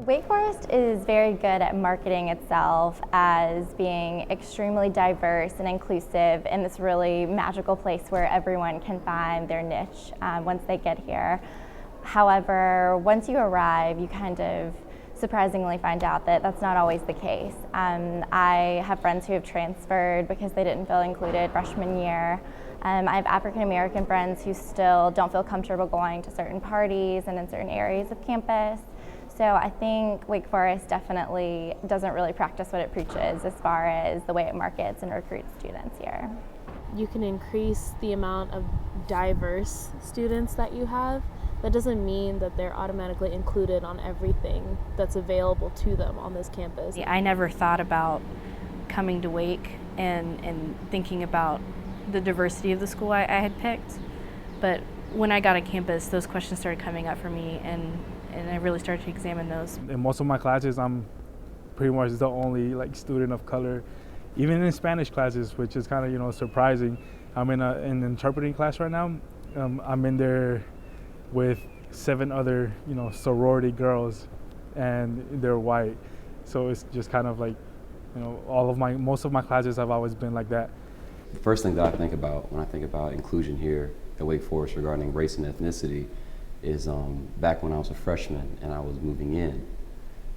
Wake Forest is very good at marketing itself as being extremely diverse and inclusive in this really magical place where everyone can find their niche once they get here. However, once you arrive, you kind of surprisingly find out that that's not always the case. I have friends who have transferred because they didn't feel included freshman year. I have African American friends who still don't feel comfortable going to certain parties and in certain areas of campus. So I think Wake Forest definitely doesn't really practice what it preaches as far as the way it markets and recruits students here. You can increase the amount of diverse students that you have. That doesn't mean that they're automatically included on everything that's available to them on this campus. I never thought about coming to Wake and thinking about the diversity of the school I had picked, but when I got on campus, those questions started coming up for me, and I really started to examine those. In most of my classes, I'm pretty much the only student of color, even in Spanish classes, which is kind of surprising. I'm in an interpreting class right now. I'm in there with 7 other sorority girls, and they're white. So it's just kind of like most of my classes have always been like that. The first thing that I think about when I think about inclusion here at Wake Forest regarding race and ethnicity is back when I was a freshman and I was moving in.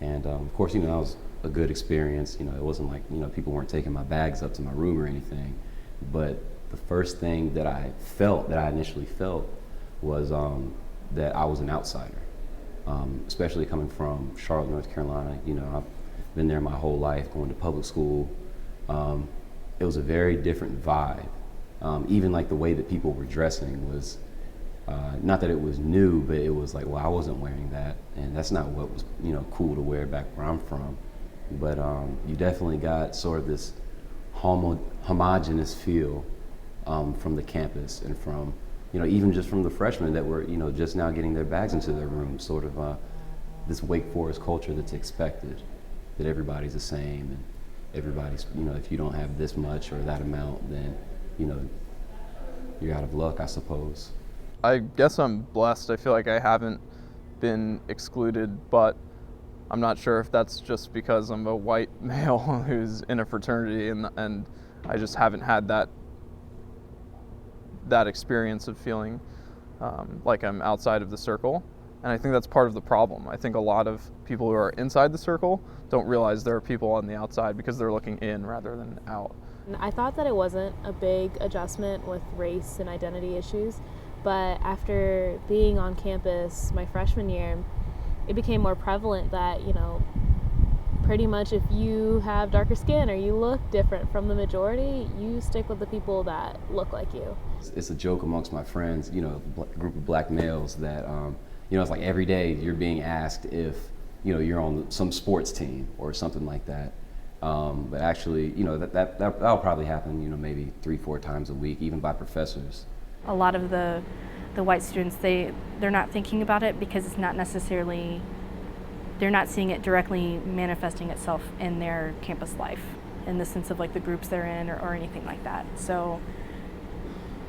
And of course, that was a good experience. It wasn't like, people weren't taking my bags up to my room or anything. But the first thing that I initially felt was that I was an outsider, especially coming from Charlotte, North Carolina. I've been there my whole life, going to public school. It was a very different vibe. Even like the way that people were dressing was, not that it was new, but it was like, well, I wasn't wearing that, and that's not what was, cool to wear back where I'm from. But you definitely got sort of this homogenous feel from the campus, and from, even just from the freshmen that were, just now getting their bags into their rooms, sort of this Wake Forest culture that's expected, that everybody's the same, and everybody's, if you don't have this much or that amount, then, you're out of luck, I suppose. I guess I'm blessed. I feel like I haven't been excluded, but I'm not sure if that's just because I'm a white male who's in a fraternity, and I just haven't had that experience of feeling like I'm outside of the circle. And I think that's part of the problem. I think a lot of people who are inside the circle don't realize there are people on the outside because they're looking in rather than out. I thought that it wasn't a big adjustment with race and identity issues, but after being on campus my freshman year, it became more prevalent that, pretty much if you have darker skin or you look different from the majority, you stick with the people that look like you. It's a joke amongst my friends, a group of black males that, it's like every day you're being asked if, you're on some sports team or something like that. But actually, that'll probably happen, maybe 3-4 times a week, even by professors. A lot of the white students, they're not thinking about it because it's not necessarily, they're not seeing it directly manifesting itself in their campus life in the sense of like the groups they're in or anything like that. So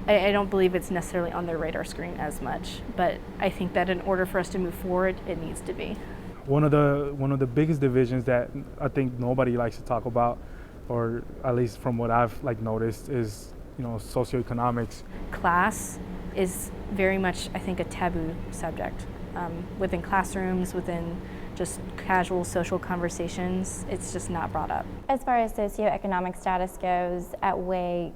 I don't believe it's necessarily on their radar screen as much, but I think that in order for us to move forward, it needs to be. One of the biggest divisions that I think nobody likes to talk about, or at least from what I've noticed, is socioeconomics. Class is very much, I think, a taboo subject. Within classrooms, within just casual social conversations, it's just not brought up. As far as socioeconomic status goes at Wake,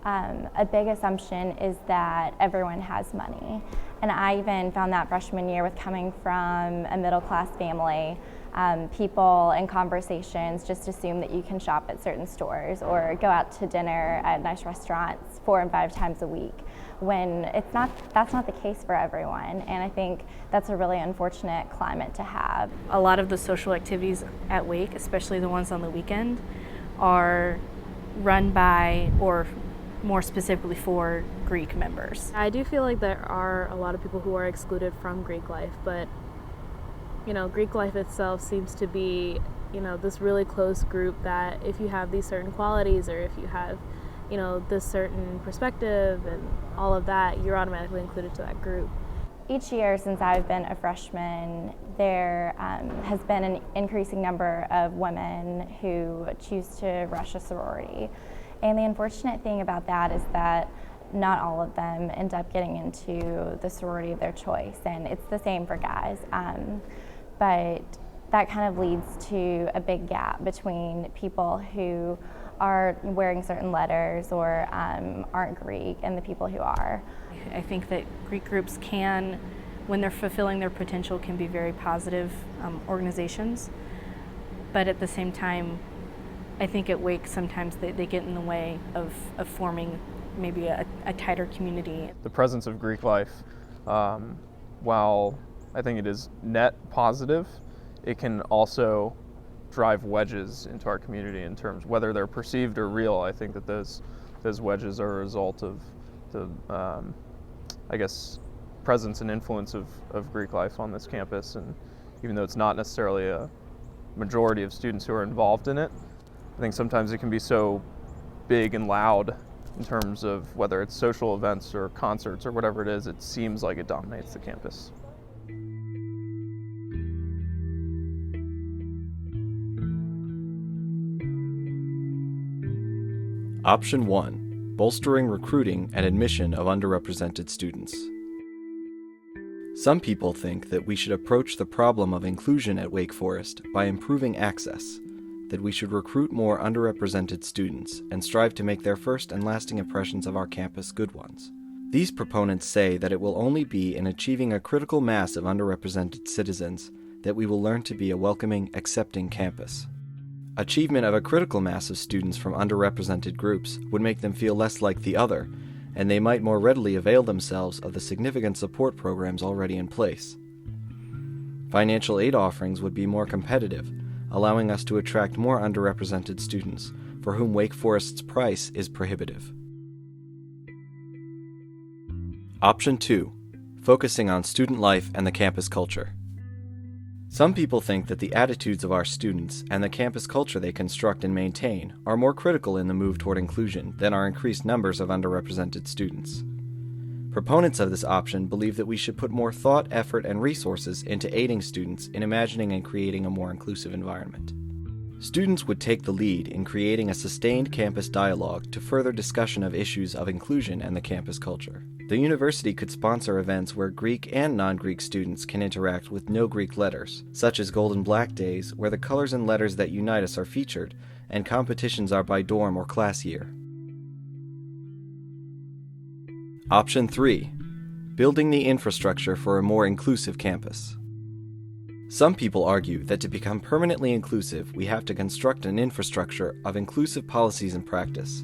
a big assumption is that everyone has money. And I even found that freshman year with coming from a middle class family. People in conversations just assume that you can shop at certain stores or go out to dinner at nice restaurants 4 and 5 times a week, when that's not the case for everyone. And I think that's a really unfortunate climate to have. A lot of the social activities at Wake, especially the ones on the weekend, are run by, or more specifically for, Greek members. I do feel like there are a lot of people who are excluded from Greek life, but Greek life itself seems to be, this really close group that if you have these certain qualities, or if you have, this certain perspective and all of that, you're automatically included to that group. Each year since I've been a freshman, there has been an increasing number of women who choose to rush a sorority. And the unfortunate thing about that is that not all of them end up getting into the sorority of their choice, and it's the same for guys. But that kind of leads to a big gap between people who are wearing certain letters or aren't Greek and the people who are. I think that Greek groups can, when they're fulfilling their potential, can be very positive organizations. But at the same time, I think at Wake sometimes they get in the way of forming maybe a tighter community. The presence of Greek life, while I think it is net positive, it can also drive wedges into our community in terms whether they're perceived or real. I think that those wedges are a result of the presence and influence of Greek life on this campus, and even though it's not necessarily a majority of students who are involved in it, I think sometimes it can be so big and loud in terms of whether it's social events or concerts or whatever it is, it seems like it dominates the campus. Option 1. Bolstering recruiting and admission of underrepresented students. Some people think that we should approach the problem of inclusion at Wake Forest by improving access, that we should recruit more underrepresented students and strive to make their first and lasting impressions of our campus good ones. These proponents say that it will only be in achieving a critical mass of underrepresented citizens that we will learn to be a welcoming, accepting campus. Achievement of a critical mass of students from underrepresented groups would make them feel less like the other, and they might more readily avail themselves of the significant support programs already in place. Financial aid offerings would be more competitive, allowing us to attract more underrepresented students, for whom Wake Forest's price is prohibitive. Option 2. Focusing on student life and the campus culture. Some people think that the attitudes of our students and the campus culture they construct and maintain are more critical in the move toward inclusion than our increased numbers of underrepresented students. Proponents of this option believe that we should put more thought, effort, and resources into aiding students in imagining and creating a more inclusive environment. Students would take the lead in creating a sustained campus dialogue to further discussion of issues of inclusion and the campus culture. The university could sponsor events where Greek and non-Greek students can interact with no Greek letters, such as Golden Black Days, where the colors and letters that unite us are featured, and competitions are by dorm or class year. Option 3. Building the infrastructure for a more inclusive campus. Some people argue that to become permanently inclusive, we have to construct an infrastructure of inclusive policies and practice.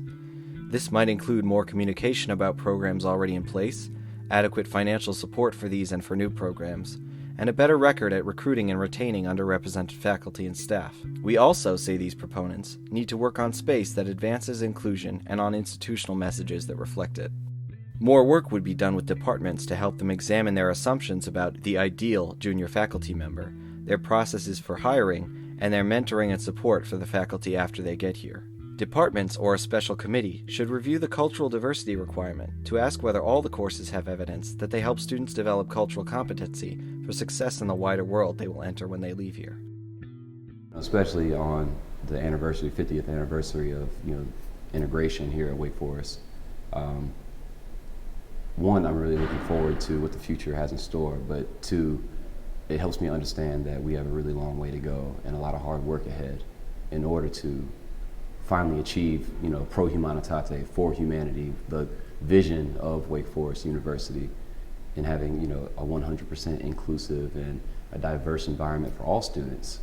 This might include more communication about programs already in place, adequate financial support for these and for new programs, and a better record at recruiting and retaining underrepresented faculty and staff. We also, say these proponents, need to work on space that advances inclusion and on institutional messages that reflect it. More work would be done with departments to help them examine their assumptions about the ideal junior faculty member, their processes for hiring, and their mentoring and support for the faculty after they get here. Departments or a special committee should review the cultural diversity requirement to ask whether all the courses have evidence that they help students develop cultural competency for success in the wider world they will enter when they leave here. Especially on the 50th anniversary of integration here at Wake Forest. One, I'm really looking forward to what the future has in store, but two, it helps me understand that we have a really long way to go and a lot of hard work ahead in order to finally achieve, pro humanitate, for humanity, the vision of Wake Forest University, and having, a 100% inclusive and a diverse environment for all students.